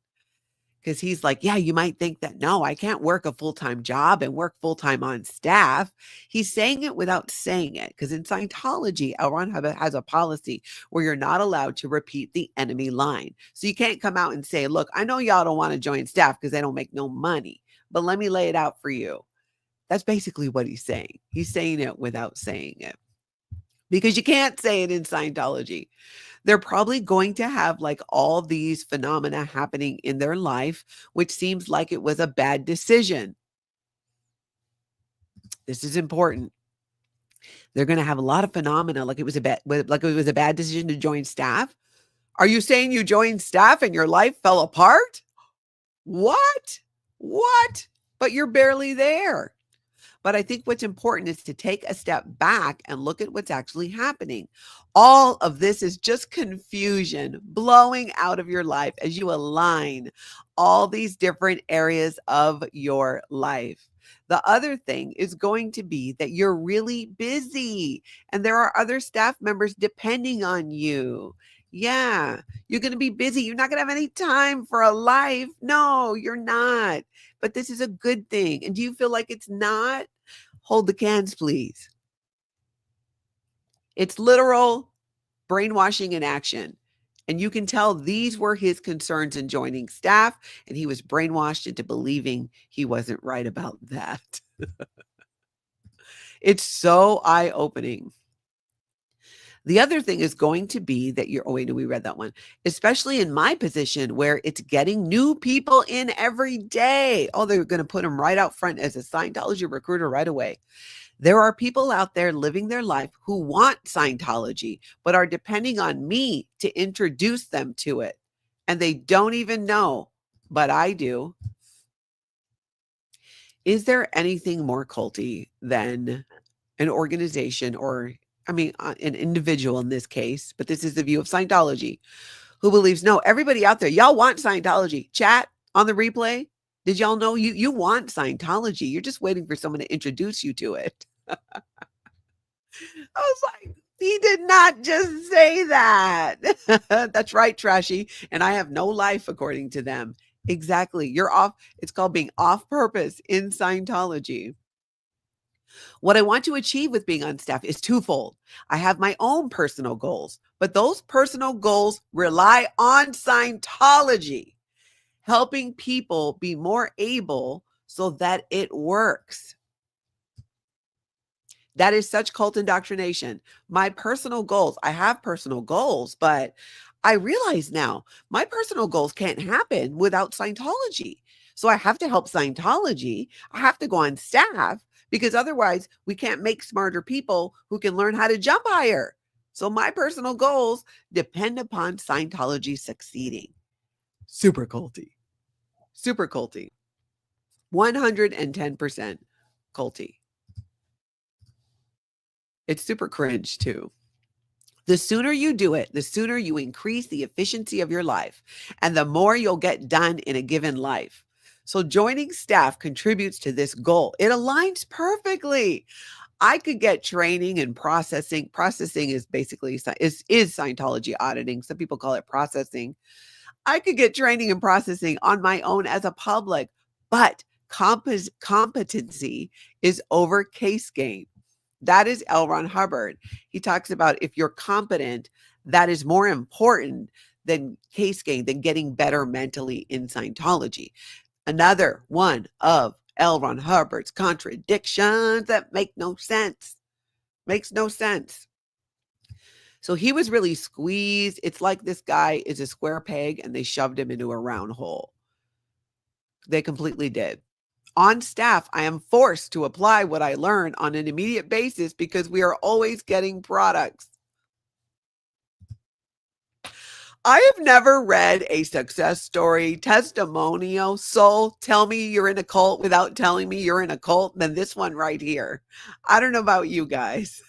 Because he's like, yeah, you might think that, no, I can't work a full-time job and work full-time on staff. He's saying it without saying it. Because in Scientology, Elron has a policy where you're not allowed to repeat the enemy line. So you can't come out and say, look, I know y'all don't want to join staff because they don't make no money, but let me lay it out for you. That's basically what he's saying. He's saying it without saying it. Because you can't say it in Scientology. They're probably going to have like all these phenomena happening in their life, which seems like it was a bad decision. This is important. They're going to have a lot of phenomena like it was a bad decision to join staff. Are you saying you joined staff and your life fell apart? What? But you're barely there. But I think what's important is to take a step back and look at what's actually happening. All of this is just confusion blowing out of your life as you align all these different areas of your life. The other thing is going to be that you're really busy and there are other staff members depending on you. Yeah, you're going to be busy. You're not going to have any time for a life. No, you're not. But this is a good thing. And do you feel like it's not? Hold the cans, please. It's literal brainwashing in action. And you can tell these were his concerns in joining staff, and he was brainwashed into believing he wasn't right about that. It's so eye-opening. The other thing is going to be that we read that one, especially in my position where it's getting new people in every day. Oh, they're going to put them right out front as a Scientology recruiter right away. There are people out there living their life who want Scientology, but are depending on me to introduce them to it. And they don't even know, but I do. Is there anything more culty than an organization or I mean, an individual in this case, but this is the view of Scientology, who believes, no, everybody out there, y'all want Scientology. Chat on the replay. Did y'all know you want Scientology? You're just waiting for someone to introduce you to it. I was like, he did not just say that. That's right, Trashy. And I have no life according to them. Exactly. You're off. It's called being off purpose in Scientology. What I want to achieve with being on staff is twofold. I have my own personal goals, but those personal goals rely on Scientology, helping people be more able so that it works. That is such cult indoctrination. My personal goals, I have personal goals, but I realize now my personal goals can't happen without Scientology. So I have to help Scientology. I have to go on staff because otherwise we can't make smarter people who can learn how to jump higher. So my personal goals depend upon Scientology succeeding. Super culty. Super culty. 110% culty. It's super cringe too. The sooner you do it, the sooner you increase the efficiency of your life and the more you'll get done in a given life. So joining staff contributes to this goal. It aligns perfectly. I could get training in processing. Processing is basically is Scientology auditing. Some people call it processing. I could get training and processing on my own as a public, but competency is over case gain. That is L. Ron Hubbard. He talks about if you're competent, that is more important than case gain, than getting better mentally in Scientology. Another one of L. Ron Hubbard's contradictions that make no sense. Makes no sense. So he was really squeezed. It's like this guy is a square peg and they shoved him into a round hole. They completely did. On staff, I am forced to apply what I learn on an immediate basis because we are always getting products. I have never read a success story, testimonial, soul, tell me you're in a cult without telling me you're in a cult, than this one right here. I don't know about you guys.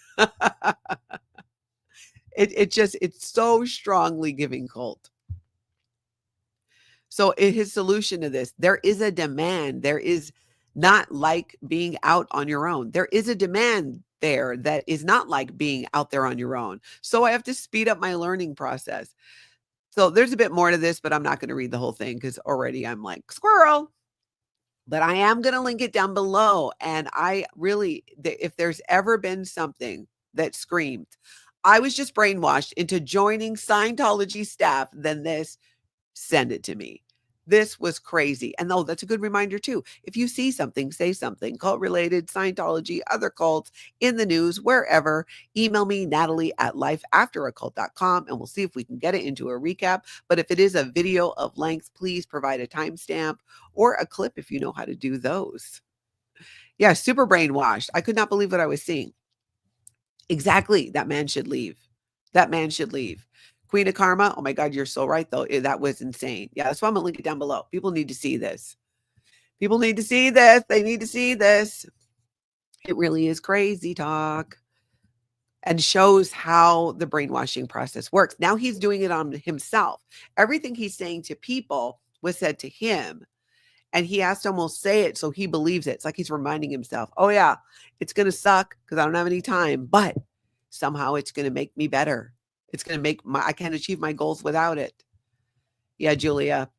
It's so strongly giving cult. So his solution to this, there is a demand. There is not like being out on your own. There is a demand there that is not like being out there on your own. So I have to speed up my learning process. So there's a bit more to this, but I'm not going to read the whole thing because already I'm like, squirrel. But I am going to link it down below. And I really, if there's ever been something that screamed, I was just brainwashed into joining Scientology staff, then this, send it to me. This was crazy. And oh, that's a good reminder too. If you see something, say something, cult related, Scientology, other cults in the news, wherever, email me, Natalie at lifeafteraccult.com, and we'll see if we can get it into a recap. But if it is a video of length, please provide a timestamp or a clip if you know how to do those. Yeah, super brainwashed. I could not believe what I was seeing. Exactly. That man should leave. That man should leave. Queen of Karma. Oh my God, you're so right though. That was insane. Yeah, that's why I'm gonna link it down below. People need to see this. People need to see this. They need to see this. It really is crazy talk and shows how the brainwashing process works. Now he's doing it on himself. Everything he's saying to people was said to him. And he has to almost say it so he believes it. It's like he's reminding himself, oh yeah, it's going to suck because I don't have any time, but somehow it's going to make me better. It's going to make I can't achieve my goals without it. Yeah, Julia,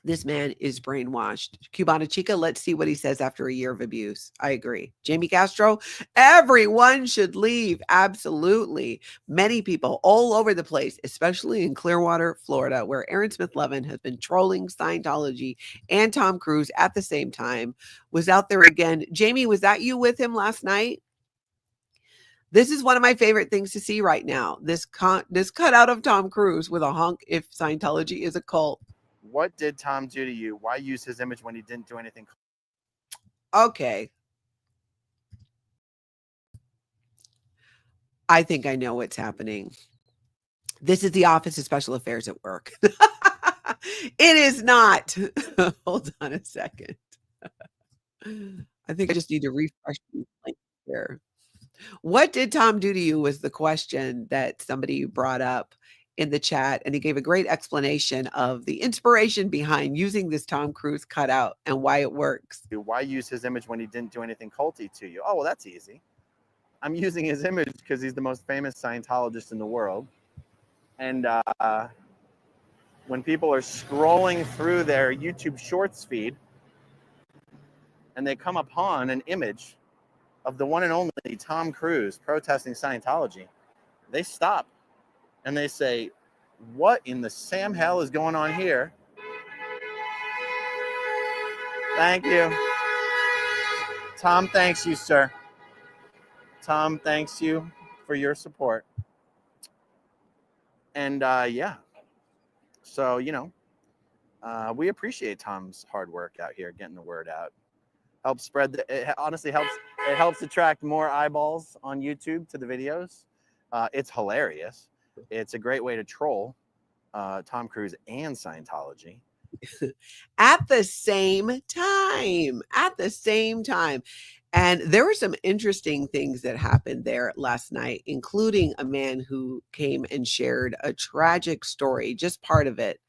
this man is brainwashed. Cubana Chica, let's see what he says after a year of abuse. I agree. Jamie Castro, everyone should leave. Absolutely. Many people all over the place, especially in Clearwater, Florida, where Aaron Smith-Levin has been trolling Scientology and Tom Cruise at the same time, was out there again. Jamie, was that you with him last night? This is one of my favorite things to see right now. This cutout of Tom Cruise with a hunk if Scientology is a cult. What did Tom do to you? Why use his image when he didn't do anything? Okay. I think I know what's happening. This is the Office of Special Affairs at work. It is not. Hold on a second. I think I just need to refresh the link here. What did Tom do to you was the question that somebody brought up in the chat, and he gave a great explanation of the inspiration behind using this Tom Cruise cutout and why it works. Why use his image when he didn't do anything culty to you? Oh, well, that's easy. I'm using his image because he's the most famous Scientologist in the world. And when people are scrolling through their YouTube Shorts feed and they come upon an image of the one and only Tom Cruise protesting Scientology, they stop and they say, what in the Sam hell is going on here? Thank you. Tom thanks you, sir. Tom thanks you for your support. And yeah, so, you know, we appreciate Tom's hard work out here getting the word out. Helps spread it honestly helps attract more eyeballs on YouTube to the videos. It's hilarious. It's a great way to troll Tom Cruise and Scientology. At the same time. And there were some interesting things that happened there last night, including a man who came and shared a tragic story, just part of it,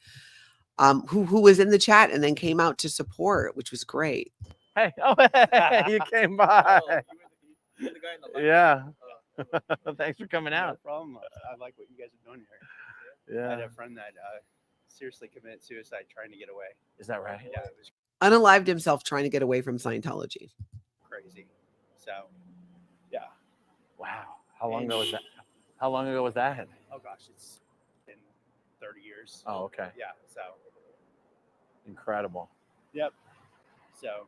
who was in the chat and then came out to support, which was great. Hey, oh, you came by. Oh, you were the guy in the left. Yeah. Thanks for coming out. No problem. I like what you guys are doing here. I had Yeah. a friend that seriously committed suicide trying to get away. Is that right? Yeah, it was Unalived himself trying to get away from Scientology. crazy. So, yeah. Wow. How long ago was that? How long ago was that? Oh gosh, it's been 30 years. Oh, okay. Yeah. So, Incredible. yep. So,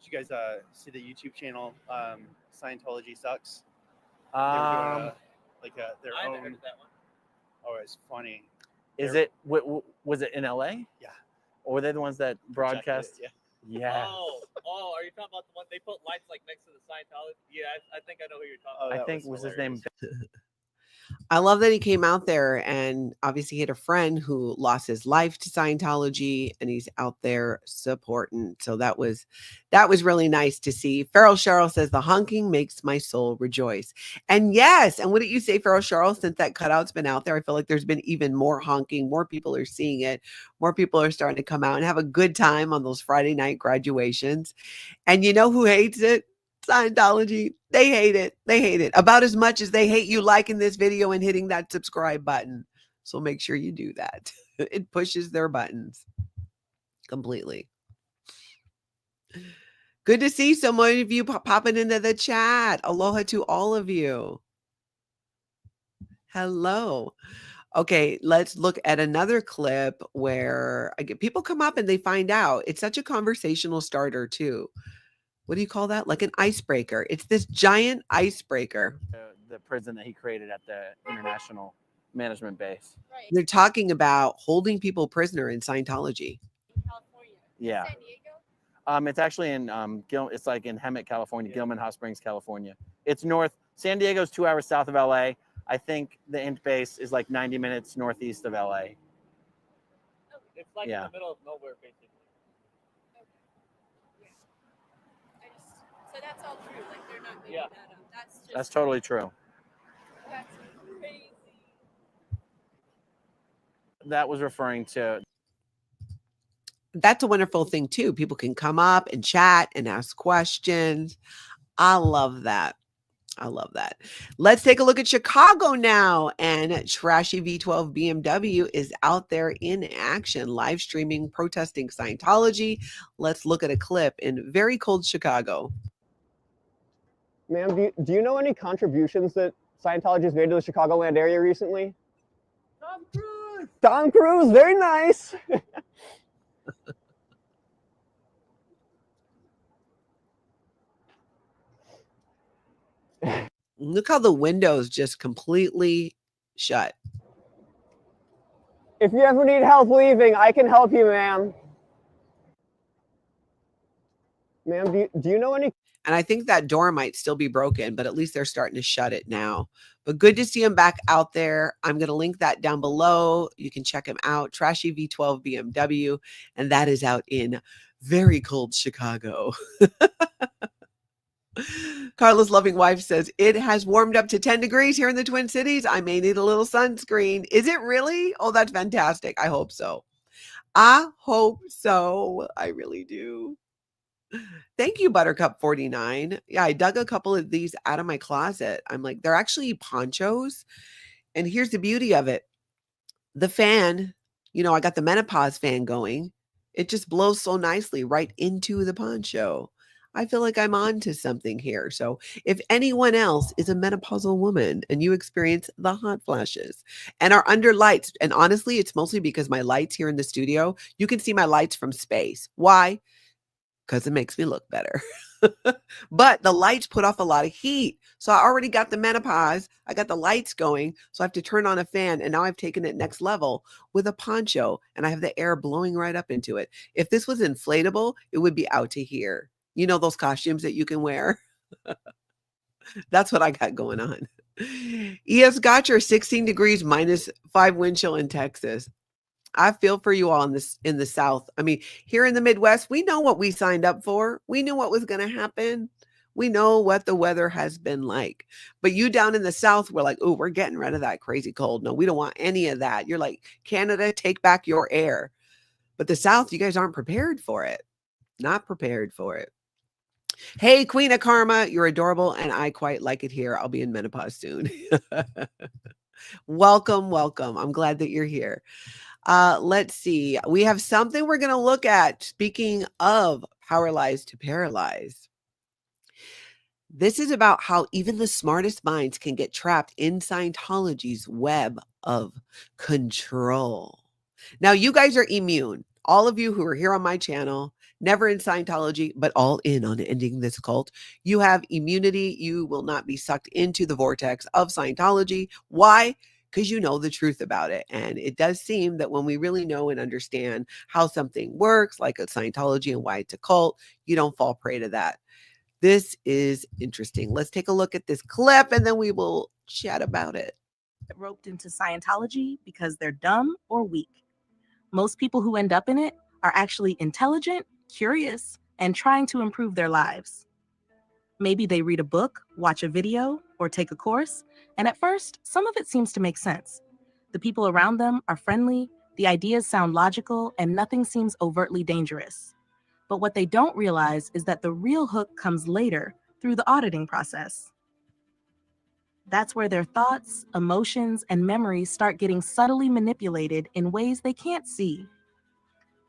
did you guys see the YouTube channel Scientology Sucks? They were doing their I own. haven't heard of that one. Oh, it's funny. Is They're- it was it in LA? Yeah. Or were they the ones that broadcast? Yeah. Yeah. Oh, are you talking about the one they put lights like next to the Scientology? Yeah, I think I know who you're talking Oh, about. I that think was his name. hilarious. I love that he came out there, and obviously he had a friend who lost his life to Scientology, and he's out there supporting. So that was really nice to see. Farrell Cheryl says the honking makes my soul rejoice. And yes, and what did you say, Farrell Cheryl? Since that cutout's been out there, I feel like there's been even more honking. More people are seeing it. More people are starting to come out and have a good time on those Friday night graduations. And you know who hates it? Scientology. They hate it. They hate it about as much as they hate you liking this video and hitting that subscribe button. So make sure you do that. It pushes their buttons completely. Good to see so many of you popping into the chat. Aloha to all of you. Hello. Okay, let's look at another clip where people come up and they find out. It's such a conversational starter too. What do you call that? Like an icebreaker. It's this giant icebreaker. The prison that he created at the International Management Base. Right. They're talking about holding people prisoner in Scientology. In California. Yeah. San Diego? It's actually in it's like in Hemet, California, Gilman Hot Springs, California. It's north. San Diego's 2 hours south of LA. I think the int base is like 90 minutes northeast of LA. It's like Yeah. in the middle of nowhere, basically. Yeah. So that's all true. Like they're not making Yeah. that up. That's just That's totally true. That's crazy. That was referring to That's a wonderful thing too. People can come up and chat and ask questions. I love that. I love that. Let's take a look at Chicago now. And Trashy V12 BMW is out there in action, live streaming, protesting Scientology. Let's look at a clip in very cold Chicago. Ma'am, do you know any contributions that Scientology has made to the Chicagoland area recently? Tom Cruise! Tom Cruise, very nice. Look how the windows just completely shut. If you ever need help leaving, I can help you, ma'am. Ma'am, do you know any? And I think that door might still be broken, but at least they're starting to shut it now. But good to see him back out there. I'm going to link that down below. You can check him out, Trashy V12 BMW. And that is out in very cold Chicago. Carla's loving wife says, it has warmed up to 10 degrees here in the Twin Cities. I may need a little sunscreen. Is it really? Oh, that's fantastic. I hope so. I hope so. I really do. Thank you, Buttercup 49. Yeah, I dug a couple of these out of my closet. I'm like, they're actually ponchos. And here's the beauty of it. The fan, I got the menopause fan going. It just blows so nicely right into the poncho. I feel like I'm on to something here. So if anyone else is a menopausal woman and you experience the hot flashes and are under lights, and honestly, it's mostly because my lights here in the studio, you can see my lights from space. Why? Because it makes me look better. But the lights put off a lot of heat. So I already got the menopause. I got the lights going. So I have to turn on a fan. And now I've taken it next level with a poncho and I have the air blowing right up into it. If this was inflatable, it would be out to here. You know, those costumes that you can wear? That's what I got going on. ES Gotcher, 16 degrees, -5 wind chill in Texas. I feel for you all in the South. I mean, here in the Midwest, we know what we signed up for. We knew what was going to happen. We know what the weather has been like. But you down in the South, we're like, oh, we're getting rid of that crazy cold. No, we don't want any of that. You're like, Canada, take back your air. But the South, you guys aren't prepared for it. Not prepared for it. Hey, Queen of Karma, you're adorable, and I quite like it here. I'll be in menopause soon. Welcome, welcome. I'm glad that you're here. Let's see. We have something we're going to look at. Speaking of paralyzed to paralyzed. This is about how even the smartest minds can get trapped in Scientology's web of control. Now, you guys are immune. All of you who are here on my channel, never in Scientology, but all in on ending this cult. You have immunity. You will not be sucked into the vortex of Scientology. Why? Because you know the truth about it. And it does seem that when we really know and understand how something works, like a Scientology and why it's a cult, you don't fall prey to that. This is interesting. Let's take a look at this clip and then we will chat about it. Roped into Scientology because they're dumb or weak. Most people who end up in it are actually intelligent, curious, and trying to improve their lives. Maybe they read a book, watch a video, or take a course, and at first, some of it seems to make sense. The people around them are friendly, the ideas sound logical, and nothing seems overtly dangerous. But what they don't realize is that the real hook comes later through the auditing process. That's where their thoughts, emotions, and memories start getting subtly manipulated in ways they can't see.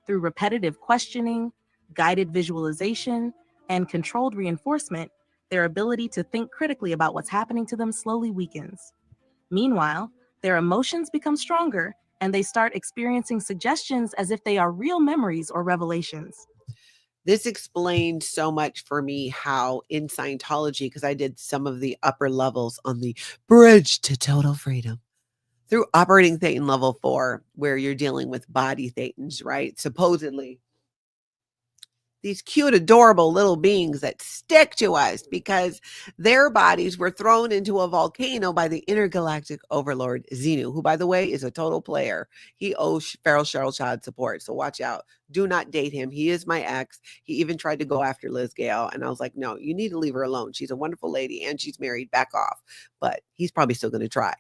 Through repetitive questioning, guided visualization, and controlled reinforcement, their ability to think critically about what's happening to them slowly weakens. Meanwhile, their emotions become stronger, and they start experiencing suggestions as if they are real memories or revelations. This explained so much for me how in Scientology, because I did some of the upper levels on the bridge to total freedom through operating Thetan level 4, where you're dealing with body Thetans, right? Supposedly. These cute, adorable little beings that stick to us because their bodies were thrown into a volcano by the intergalactic overlord Xenu, who, by the way, is a total player. He owes Farrell Cheryl child support, so watch out. Do not date him. He is my ex. He even tried to go after Liz Gale, and I was like, no, you need to leave her alone. She's a wonderful lady, and she's married. Back off. But he's probably still going to try.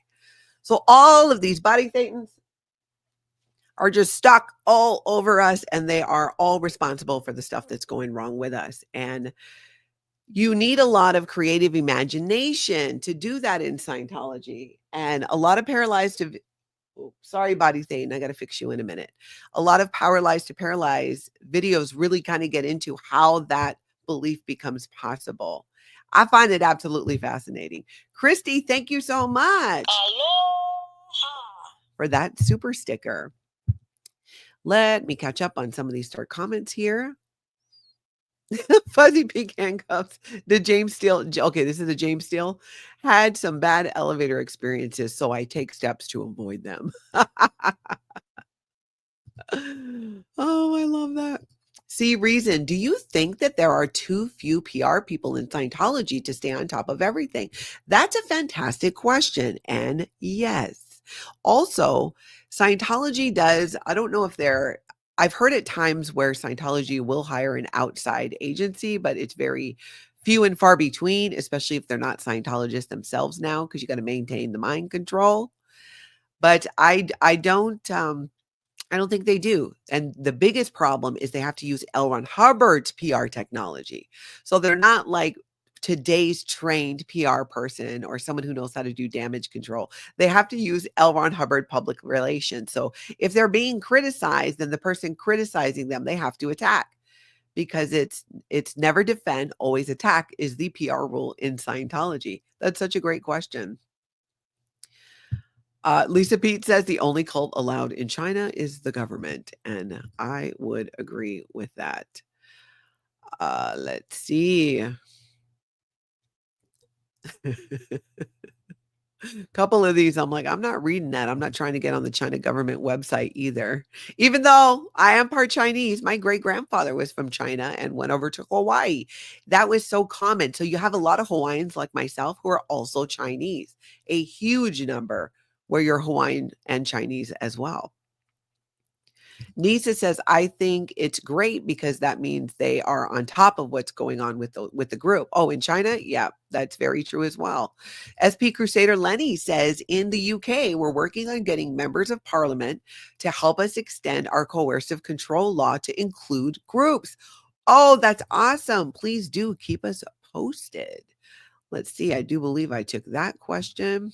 So all of these body Thetans are just stuck all over us, and they are all responsible for the stuff that's going wrong with us. And you need a lot of creative imagination to do that in Scientology. And a lot of paralyzed to sorry, body Thetan, I got to fix you in a minute. A lot of paralyzed to paralyzed videos really kind of get into how that belief becomes possible. I find it absolutely fascinating. Christy, thank you so much for that super sticker. Let me catch up on some of these start comments here. Fuzzy pink handcuffs. Did James Steele? Okay, this is a James Steele. Had some bad elevator experiences, so I take steps to avoid them. Oh, I love that. See, Reason, do you think that there are too few PR people in Scientology to stay on top of everything? That's a fantastic question. And yes. Also, Scientology does, I don't know if I've heard at times where Scientology will hire an outside agency, but it's very few and far between, especially if they're not Scientologists themselves now, because you got to maintain the mind control. But I don't think they do. And the biggest problem is they have to use L. Ron Hubbard's PR technology. So they're not like today's trained PR person or someone who knows how to do damage control. They have to use L. Ron Hubbard public relations. So if they're being criticized, then the person criticizing them, they have to attack, because it's never defend, always attack is the PR rule in Scientology. That's such a great question. Lisa Pete says the only cult allowed in China is the government, and I would agree with that. Let's see. Couple of these, I'm like, I'm not reading that. I'm not trying to get on the China government website either. Even though I am part Chinese, my great grandfather was from China and went over to Hawaii. That was so common. So you have a lot of Hawaiians like myself who are also Chinese, a huge number where you're Hawaiian and Chinese as well. Nisa says, I think it's great because that means they are on top of what's going on with the group. Oh, in China? Yeah, that's very true as well. SP Crusader Lenny says, in the UK, we're working on getting members of parliament to help us extend our coercive control law to include groups. Oh, that's awesome. Please do keep us posted. Let's see. I do believe I took that question.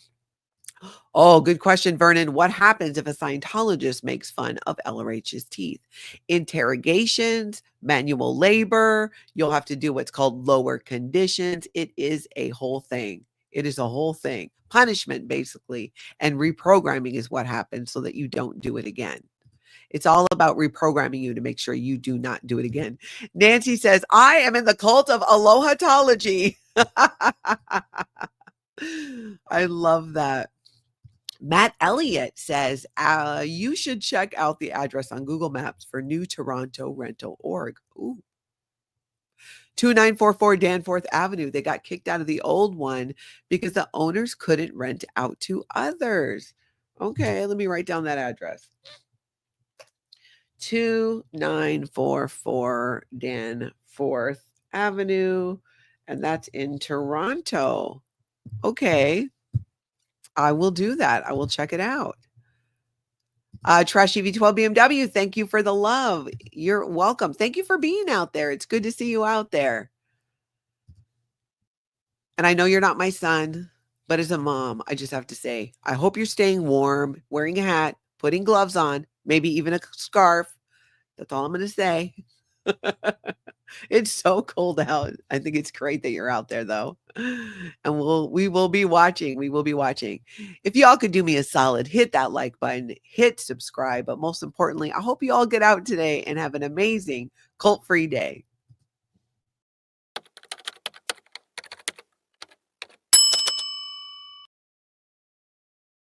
Oh, good question, Vernon. What happens if a Scientologist makes fun of LRH's teeth? Interrogations, manual labor. You'll have to do what's called lower conditions. It is a whole thing. It is a whole thing. Punishment, basically. And reprogramming is what happens so that you don't do it again. It's all about reprogramming you to make sure you do not do it again. Nancy says, I am in the cult of Alohatology. I love that. Matt Elliott says, you should check out the address on Google Maps for New Toronto Rental Org. Ooh. 2944 Danforth Avenue. They got kicked out of the old one because the owners couldn't rent out to others. Okay, let me write down that address. 2944 Danforth Avenue, and that's in Toronto. Okay. I will do that. I will check it out. Trash EV12 BMW, thank you for the love. You're welcome. Thank you for being out there. It's good to see you out there. And I know you're not my son, but as a mom, I just have to say, I hope you're staying warm, wearing a hat, putting gloves on, maybe even a scarf. That's all I'm going to say. It's so cold out. I think it's great that you're out there though. And we will be watching. We will be watching. If y'all could do me a solid, hit that like button, hit subscribe, but most importantly, I hope you all get out today and have an amazing cult-free day.